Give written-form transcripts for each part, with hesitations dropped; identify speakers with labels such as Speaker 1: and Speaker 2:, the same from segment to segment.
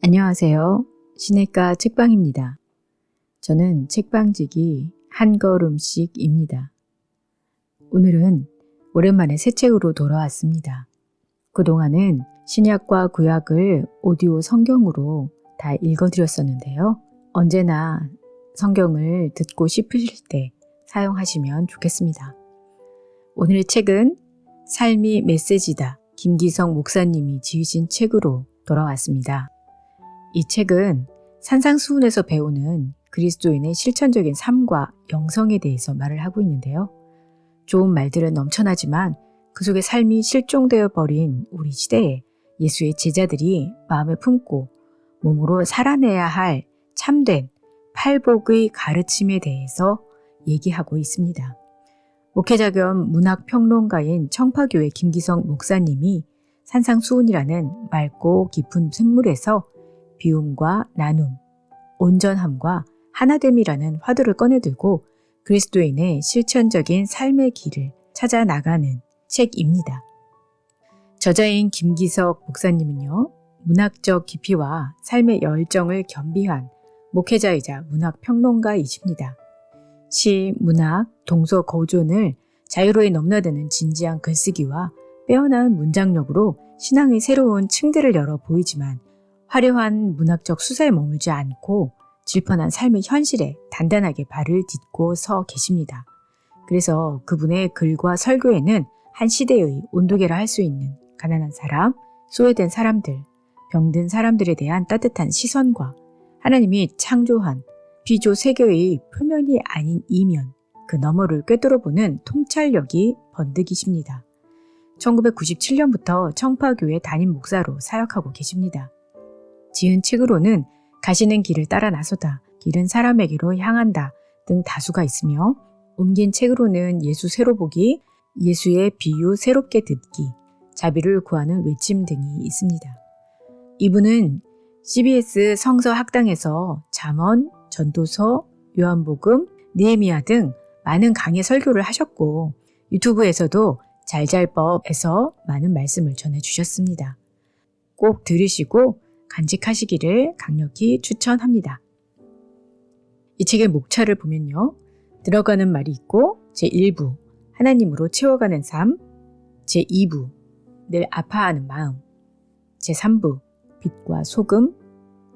Speaker 1: 안녕하세요. 시냇가 책방입니다. 저는 책방지기 한 걸음씩입니다. 오늘은 오랜만에 새 책으로 돌아왔습니다. 그동안은 신약과 구약을 오디오 성경으로 다 읽어드렸었는데요. 언제나 성경을 듣고 싶으실 때 사용하시면 좋겠습니다. 오늘의 책은 삶이 메시지다. 김기성 목사님이 지으신 책으로 돌아왔습니다. 이 책은 산상수훈에서 배우는 그리스도인의 실천적인 삶과 영성에 대해서 말을 하고 있는데요. 좋은 말들은 넘쳐나지만 그 속에 삶이 실종되어 버린 우리 시대에 예수의 제자들이 마음에 품고 몸으로 살아내야 할 참된 팔복의 가르침에 대해서 얘기하고 있습니다. 목회자 겸 문학평론가인 청파교회 김기성 목사님이 산상수훈이라는 맑고 깊은 샘물에서 비움과 나눔, 온전함과 하나됨이라는 화두를 꺼내들고 그리스도인의 실천적인 삶의 길을 찾아 나가는 책입니다. 저자인 김기석 목사님은요, 문학적 깊이와 삶의 열정을 겸비한 목회자이자 문학평론가이십니다. 시, 문학, 동서 고전을 자유로이 넘나드는 진지한 글쓰기와 빼어난 문장력으로 신앙의 새로운 층들을 열어 보이지만 화려한 문학적 수사에 머물지 않고 질펀한 삶의 현실에 단단하게 발을 딛고 서 계십니다. 그래서 그분의 글과 설교에는 한 시대의 온도계라 할 수 있는 가난한 사람, 소외된 사람들, 병든 사람들에 대한 따뜻한 시선과 하나님이 창조한 비조 세계의 표면이 아닌 이면, 그 너머를 꿰뚫어보는 통찰력이 번득이십니다. 1997년부터 청파교회 담임 목사로 사역하고 계십니다. 지은 책으로는 가시는 길을 따라 나서다, 길은 사람에게로 향한다 등 다수가 있으며 옮긴 책으로는 예수 새로 보기, 예수의 비유 새롭게 듣기, 자비를 구하는 외침 등이 있습니다. 이분은 CBS 성서학당에서 잠언, 전도서, 요한복음, 느헤미야 등 많은 강의 설교를 하셨고 유튜브에서도 잘잘법에서 많은 말씀을 전해주셨습니다. 꼭 들으시고 간직하시기를 강력히 추천합니다. 이 책의 목차를 보면요. 들어가는 말이 있고 제1부 하나님으로 채워가는 삶, 제2부 늘 아파하는 마음, 제3부 빛과 소금,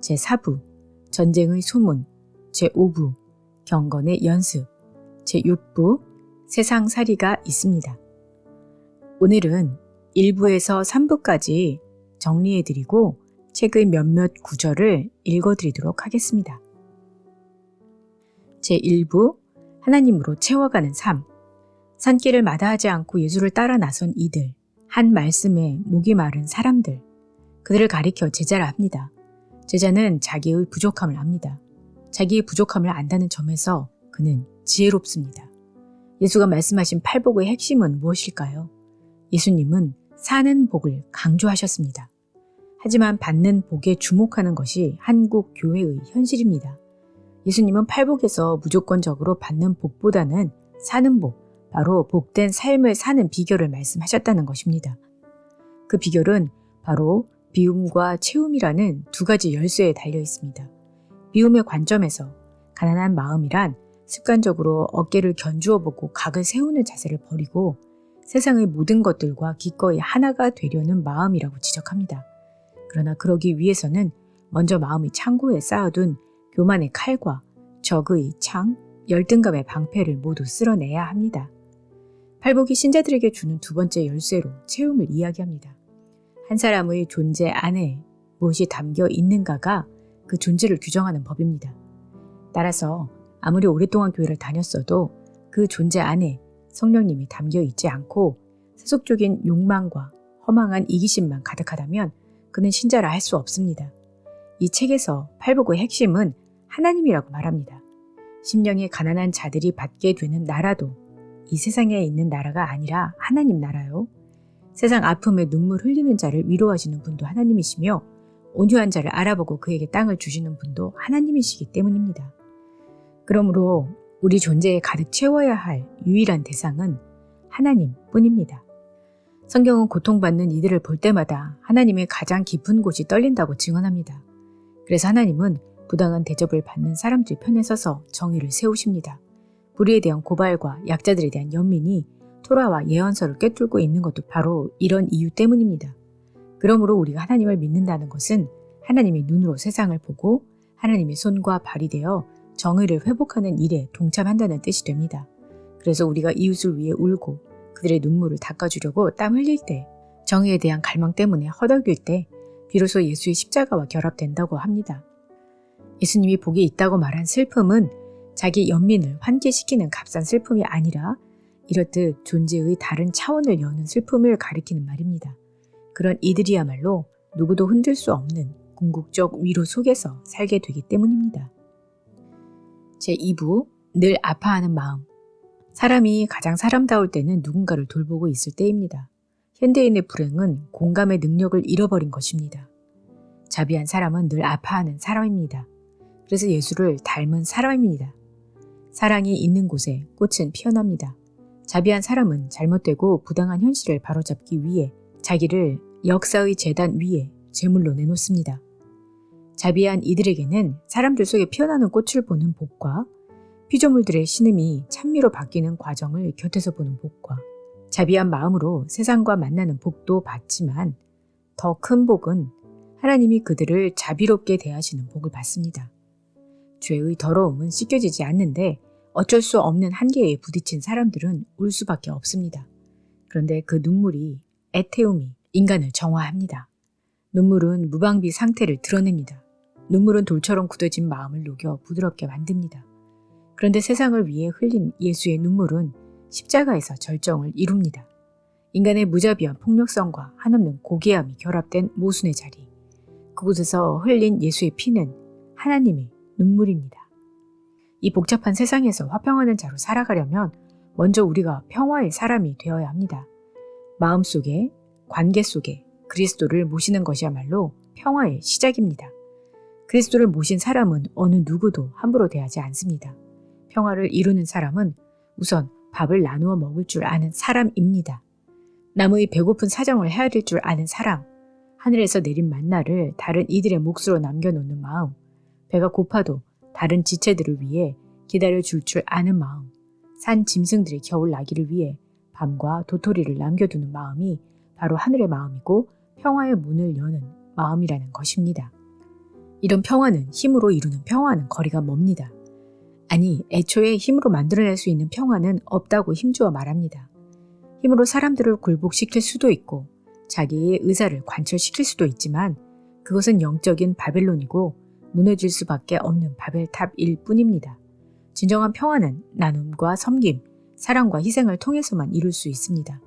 Speaker 1: 제4부 전쟁의 소문, 제5부 경건의 연습, 제6부 세상살이가 있습니다. 오늘은 1부에서 3부까지 정리해드리고 책의 몇몇 구절을 읽어드리도록 하겠습니다. 제1부 하나님으로 채워가는 삶. 산길을 마다하지 않고 예수를 따라 나선 이들, 한 말씀에 목이 마른 사람들, 그들을 가리켜 제자라 합니다. 제자는 자기의 부족함을 압니다. 자기의 부족함을 안다는 점에서 그는 지혜롭습니다. 예수가 말씀하신 팔복의 핵심은 무엇일까요? 예수님은 사는 복을 강조하셨습니다. 하지만 받는 복에 주목하는 것이 한국 교회의 현실입니다. 예수님은 팔복에서 무조건적으로 받는 복보다는 사는 복, 바로 복된 삶을 사는 비결을 말씀하셨다는 것입니다. 그 비결은 바로 비움과 채움이라는 두 가지 열쇠에 달려 있습니다. 비움의 관점에서 가난한 마음이란 습관적으로 어깨를 견주어 보고 각을 세우는 자세를 버리고 세상의 모든 것들과 기꺼이 하나가 되려는 마음이라고 지적합니다. 그러나 그러기 위해서는 먼저 마음의 창고에 쌓아둔 교만의 칼과 적의 창, 열등감의 방패를 모두 쓸어내야 합니다. 팔복이 신자들에게 주는 두 번째 열쇠로 채움을 이야기합니다. 한 사람의 존재 안에 무엇이 담겨 있는가가 그 존재를 규정하는 법입니다. 따라서 아무리 오랫동안 교회를 다녔어도 그 존재 안에 성령님이 담겨 있지 않고 세속적인 욕망과 허망한 이기심만 가득하다면 그는 신자라 할 수 없습니다. 이 책에서 팔복의 핵심은 하나님이라고 말합니다. 심령이 가난한 자들이 받게 되는 나라도 이 세상에 있는 나라가 아니라 하나님 나라요. 세상 아픔에 눈물 흘리는 자를 위로하시는 분도 하나님이시며 온유한 자를 알아보고 그에게 땅을 주시는 분도 하나님이시기 때문입니다. 그러므로 우리 존재에 가득 채워야 할 유일한 대상은 하나님뿐입니다. 성경은 고통받는 이들을 볼 때마다 하나님의 가장 깊은 곳이 떨린다고 증언합니다. 그래서 하나님은 부당한 대접을 받는 사람들 편에 서서 정의를 세우십니다. 불의에 대한 고발과 약자들에 대한 연민이 토라와 예언서를 꿰뚫고 있는 것도 바로 이런 이유 때문입니다. 그러므로 우리가 하나님을 믿는다는 것은 하나님의 눈으로 세상을 보고 하나님의 손과 발이 되어 정의를 회복하는 일에 동참한다는 뜻이 됩니다. 그래서 우리가 이웃을 위해 울고 그들의 눈물을 닦아주려고 땀 흘릴 때, 정의에 대한 갈망 때문에 허덕일 때 비로소 예수의 십자가와 결합된다고 합니다. 예수님이 복이 있다고 말한 슬픔은 자기 연민을 환기시키는 값싼 슬픔이 아니라 이렇듯 존재의 다른 차원을 여는 슬픔을 가리키는 말입니다. 그런 이들이야말로 누구도 흔들 수 없는 궁극적 위로 속에서 살게 되기 때문입니다. 제2부, 늘 아파하는 마음. 사람이 가장 사람다울 때는 누군가를 돌보고 있을 때입니다. 현대인의 불행은 공감의 능력을 잃어버린 것입니다. 자비한 사람은 늘 아파하는 사람입니다. 그래서 예수를 닮은 사람입니다. 사랑이 있는 곳에 꽃은 피어납니다. 자비한 사람은 잘못되고 부당한 현실을 바로잡기 위해 자기를 역사의 재단 위에 제물로 내놓습니다. 자비한 이들에게는 사람들 속에 피어나는 꽃을 보는 복과 피조물들의 신음이 찬미로 바뀌는 과정을 곁에서 보는 복과 자비한 마음으로 세상과 만나는 복도 받지만 더 큰 복은 하나님이 그들을 자비롭게 대하시는 복을 받습니다. 죄의 더러움은 씻겨지지 않는데 어쩔 수 없는 한계에 부딪힌 사람들은 울 수밖에 없습니다. 그런데 그 눈물이 애태움이 인간을 정화합니다. 눈물은 무방비 상태를 드러냅니다. 눈물은 돌처럼 굳어진 마음을 녹여 부드럽게 만듭니다. 그런데 세상을 위해 흘린 예수의 눈물은 십자가에서 절정을 이룹니다. 인간의 무자비한 폭력성과 한없는 고귀함이 결합된 모순의 자리. 그곳에서 흘린 예수의 피는 하나님의 눈물입니다. 이 복잡한 세상에서 화평하는 자로 살아가려면 먼저 우리가 평화의 사람이 되어야 합니다. 마음속에, 관계 속에 그리스도를 모시는 것이야말로 평화의 시작입니다. 그리스도를 모신 사람은 어느 누구도 함부로 대하지 않습니다. 평화를 이루는 사람은 우선 밥을 나누어 먹을 줄 아는 사람입니다. 남의 배고픈 사정을 헤아릴 줄 아는 사람, 하늘에서 내린 만나를 다른 이들의 몫으로 남겨놓는 마음, 배가 고파도 다른 지체들을 위해 기다려줄 줄 아는 마음, 산 짐승들의 겨울 나기를 위해 밤과 도토리를 남겨두는 마음이 바로 하늘의 마음이고 평화의 문을 여는 마음이라는 것입니다. 이런 평화는 힘으로 이루는 평화와는 거리가 멉니다. 아니, 애초에 힘으로 만들어낼 수 있는 평화는 없다고 힘주어 말합니다. 힘으로 사람들을 굴복시킬 수도 있고 자기의 의사를 관철시킬 수도 있지만 그것은 영적인 바벨론이고 무너질 수밖에 없는 바벨탑일 뿐입니다. 진정한 평화는 나눔과 섬김, 사랑과 희생을 통해서만 이룰 수 있습니다.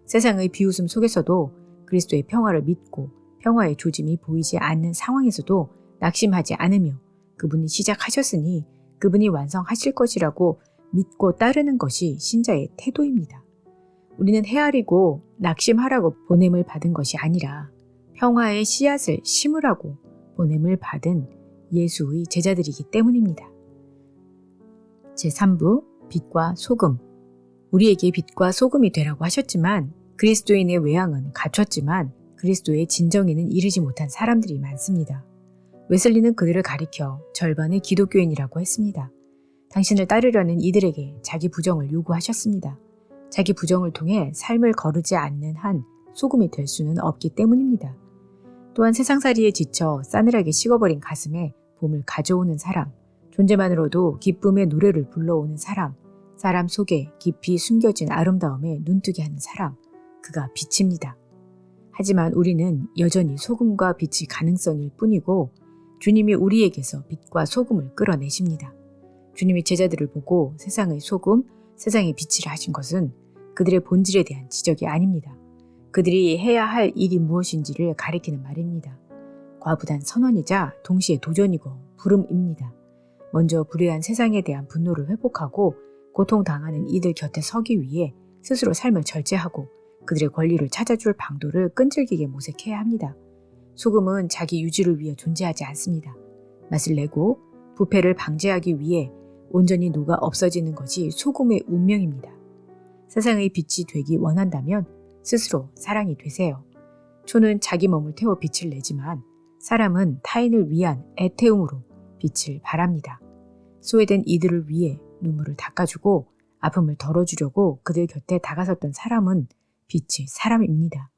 Speaker 1: 세상의 비웃음 속에서도 그리스도의 평화를 믿고 평화의 조짐이 보이지 않는 상황에서도 낙심하지 않으며 그분이 시작하셨으니 그분이 완성하실 것이라고 믿고 따르는 것이 신자의 태도입니다. 우리는 헤아리고 낙심하라고 보냄을 받은 것이 아니라 평화의 씨앗을 심으라고 보냄을 받은 예수의 제자들이기 때문입니다. 제3부, 빛과 소금. 우리에게 빛과 소금이 되라고 하셨지만 그리스도인의 외양은 갖췄지만 그리스도의 진정에는 이르지 못한 사람들이 많습니다. 웨슬리는 그들을 가리켜 절반의 기독교인이라고 했습니다. 당신을 따르려는 이들에게 자기 부정을 요구하셨습니다. 자기 부정을 통해 삶을 거르지 않는 한 소금이 될 수는 없기 때문입니다. 또한 세상살이에 지쳐 싸늘하게 식어버린 가슴에 봄을 가져오는 사람, 존재만으로도 기쁨의 노래를 불러오는 사람, 사람 속에 깊이 숨겨진 아름다움에 눈뜨게 하는 사람, 그가 빛입니다. 하지만 우리는 여전히 소금과 빛이 가능성일 뿐이고 주님이 우리에게서 빛과 소금을 끌어내십니다. 주님이 제자들을 보고 세상의 소금, 세상의 빛이라 하신 것은 그들의 본질에 대한 지적이 아닙니다. 그들이 해야 할 일이 무엇인지를 가리키는 말입니다. 과부단 선언이자 동시에 도전이고 부름입니다. 먼저 불의한 세상에 대한 분노를 회복하고 고통당하는 이들 곁에 서기 위해 스스로 삶을 절제하고 그들의 권리를 찾아줄 방도를 끈질기게 모색해야 합니다. 소금은 자기 유지를 위해 존재하지 않습니다. 맛을 내고 부패를 방지하기 위해 온전히 녹아 없어지는 것이 소금의 운명입니다. 세상의 빛이 되기 원한다면 스스로 사랑이 되세요. 초는 자기 몸을 태워 빛을 내지만 사람은 타인을 위한 애태움으로 빛을 발합니다. 소외된 이들을 위해 눈물을 닦아주고 아픔을 덜어주려고 그들 곁에 다가섰던 사람은 빛의 사람입니다.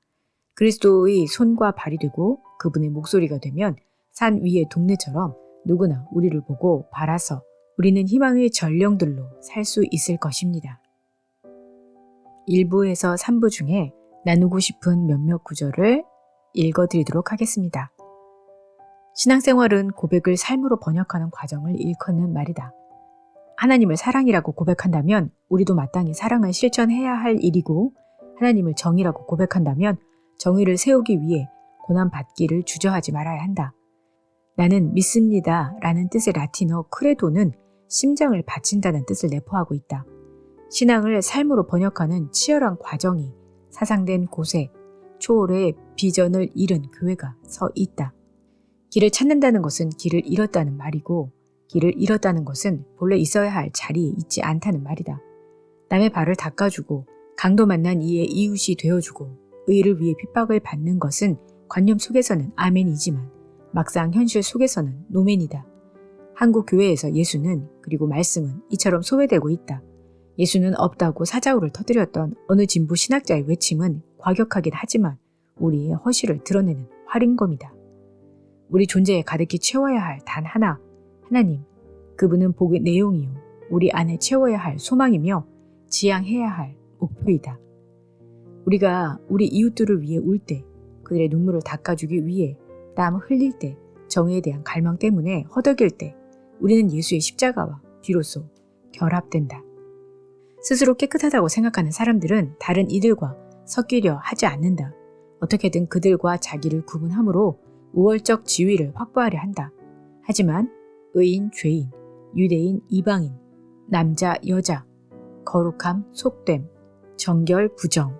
Speaker 1: 그리스도의 손과 발이 되고 그분의 목소리가 되면 산 위의 동네처럼 누구나 우리를 보고 바라서 우리는 희망의 전령들로 살 수 있을 것입니다. 1부에서 3부 중에 나누고 싶은 몇몇 구절을 읽어드리도록 하겠습니다. 신앙생활은 고백을 삶으로 번역하는 과정을 일컫는 말이다. 하나님을 사랑이라고 고백한다면 우리도 마땅히 사랑을 실천해야 할 일이고, 하나님을 정의라고 고백한다면 정의를 세우기 위해 고난받기를 주저하지 말아야 한다. 나는 믿습니다 라는 뜻의 라틴어 크레도는 심장을 바친다는 뜻을 내포하고 있다. 신앙을 삶으로 번역하는 치열한 과정이 사상된 곳에 초월의 비전을 잃은 교회가 서 있다. 길을 찾는다는 것은 길을 잃었다는 말이고, 길을 잃었다는 것은 본래 있어야 할 자리에 있지 않다는 말이다. 남의 발을 닦아주고 강도 만난 이의 이웃이 되어주고 의를 위해 핍박을 받는 것은 관념 속에서는 아멘이지만 막상 현실 속에서는 노멘이다. 한국 교회에서 예수는, 그리고 말씀은 이처럼 소외되고 있다. 예수는 없다고 사자우를 터뜨렸던 어느 진보 신학자의 외침은 과격하긴 하지만 우리의 허실을 드러내는 활인검이다. 우리 존재에 가득히 채워야 할 단 하나, 하나님, 그분은 복의 내용이요 우리 안에 채워야 할 소망이며 지향해야 할 목표이다. 우리가 우리 이웃들을 위해 울 때, 그들의 눈물을 닦아주기 위해 땀 흘릴 때, 정의에 대한 갈망 때문에 허덕일 때 우리는 예수의 십자가와 비로소 결합된다. 스스로 깨끗하다고 생각하는 사람들은 다른 이들과 섞이려 하지 않는다. 어떻게든 그들과 자기를 구분함으로 우월적 지위를 확보하려 한다. 하지만 의인, 죄인, 유대인, 이방인, 남자, 여자, 거룩함, 속됨, 정결, 부정,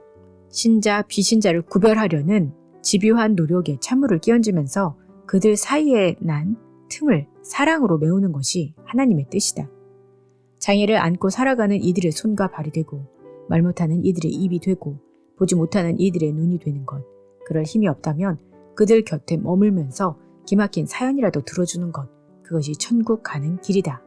Speaker 1: 신자, 비신자를 구별하려는 집요한 노력에 찬물을 끼얹으면서 그들 사이에 난 틈을 사랑으로 메우는 것이 하나님의 뜻이다. 장애를 안고 살아가는 이들의 손과 발이 되고, 말 못하는 이들의 입이 되고, 보지 못하는 이들의 눈이 되는 것, 그럴 힘이 없다면 그들 곁에 머물면서 기막힌 사연이라도 들어주는 것, 그것이 천국 가는 길이다.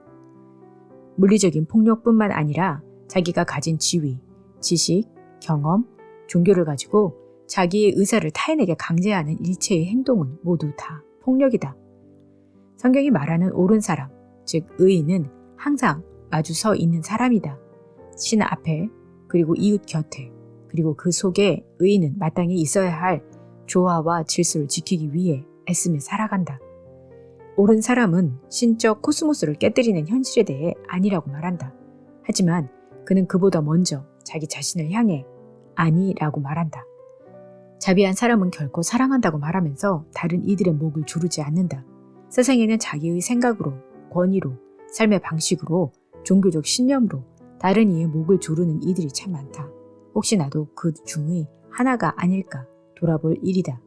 Speaker 1: 물리적인 폭력뿐만 아니라 자기가 가진 지위, 지식, 경험, 종교를 가지고 자기의 의사를 타인에게 강제하는 일체의 행동은 모두 다 폭력이다. 성경이 말하는 옳은 사람, 즉 의인은 항상 마주 서 있는 사람이다. 신 앞에, 그리고 이웃 곁에, 그리고 그 속에 의인은 마땅히 있어야 할 조화와 질서를 지키기 위해 애쓰며 살아간다. 옳은 사람은 신적 코스모스를 깨뜨리는 현실에 대해 아니라고 말한다. 하지만 그는 그보다 먼저 자기 자신을 향해 아니라고 말한다. 자비한 사람은 결코 사랑한다고 말하면서 다른 이들의 목을 조르지 않는다. 세상에는 자기의 생각으로, 권위로, 삶의 방식으로, 종교적 신념으로 다른 이의 목을 조르는 이들이 참 많다. 혹시 나도 그 중의 하나가 아닐까 돌아볼 일이다.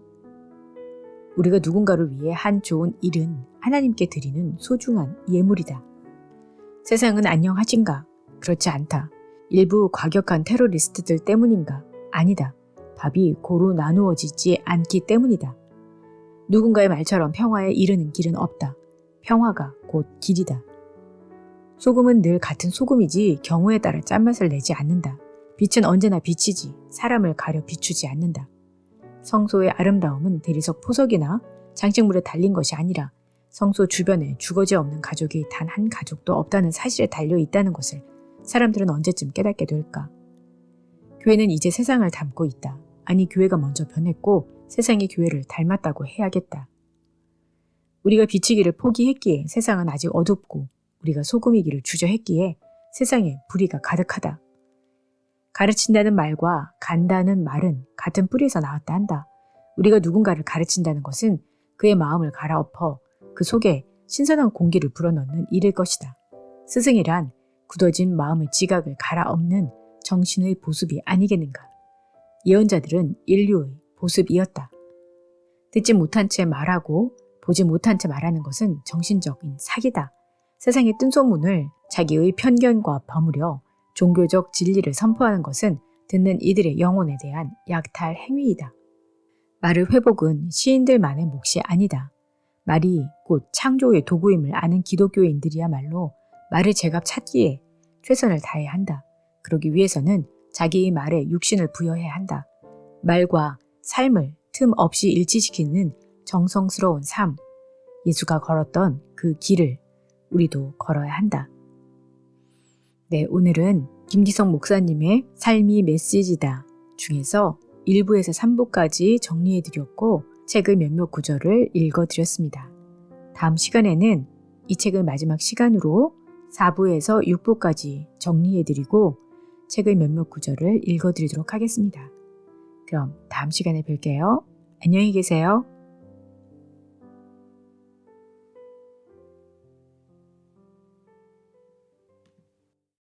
Speaker 1: 우리가 누군가를 위해 한 좋은 일은 하나님께 드리는 소중한 예물이다. 세상은 안녕하신가? 그렇지 않다. 일부 과격한 테러리스트들 때문인가? 아니다. 밥이 고루 나누어지지 않기 때문이다. 누군가의 말처럼 평화에 이르는 길은 없다. 평화가 곧 길이다. 소금은 늘 같은 소금이지 경우에 따라 짠맛을 내지 않는다. 빛은 언제나 빛이지 사람을 가려 비추지 않는다. 성소의 아름다움은 대리석 포석이나 장식물에 달린 것이 아니라 성소 주변에 주거지 없는 가족이 단 한 가족도 없다는 사실에 달려 있다는 것을 사람들은 언제쯤 깨닫게 될까? 교회는 이제 세상을 닮고 있다. 아니, 교회가 먼저 변했고 세상이 교회를 닮았다고 해야겠다. 우리가 비치기를 포기했기에 세상은 아직 어둡고, 우리가 소금이기를 주저했기에 세상에 불의가 가득하다. 가르친다는 말과 간다는 말은 같은 뿌리에서 나왔다 한다. 우리가 누군가를 가르친다는 것은 그의 마음을 갈아엎어 그 속에 신선한 공기를 불어넣는 일일 것이다. 스승이란 굳어진 마음의 지각을 갈아엎는 정신의 보습이 아니겠는가. 예언자들은 인류의 보습이었다. 듣지 못한 채 말하고 보지 못한 채 말하는 것은 정신적인 사기다. 세상의 뜬 소문을 자기의 편견과 버무려 종교적 진리를 선포하는 것은 듣는 이들의 영혼에 대한 약탈 행위이다. 말의 회복은 시인들만의 몫이 아니다. 말이 곧 창조의 도구임을 아는 기독교인들이야말로 말의 제값 찾기에 최선을 다해야 한다. 그러기 위해서는 자기의 말에 육신을 부여해야 한다. 말과 삶을 틈 없이 일치시키는 정성스러운 삶, 예수가 걸었던 그 길을 우리도 걸어야 한다. 네, 오늘은 김기성 목사님의 삶이 메시지다 중에서 1부에서 3부까지 정리해드렸고 책의 몇몇 구절을 읽어드렸습니다. 다음 시간에는 이 책을 마지막 시간으로 4부에서 6부까지 정리해드리고 책의 몇몇 구절을 읽어드리도록 하겠습니다. 그럼 다음 시간에 뵐게요. 안녕히 계세요.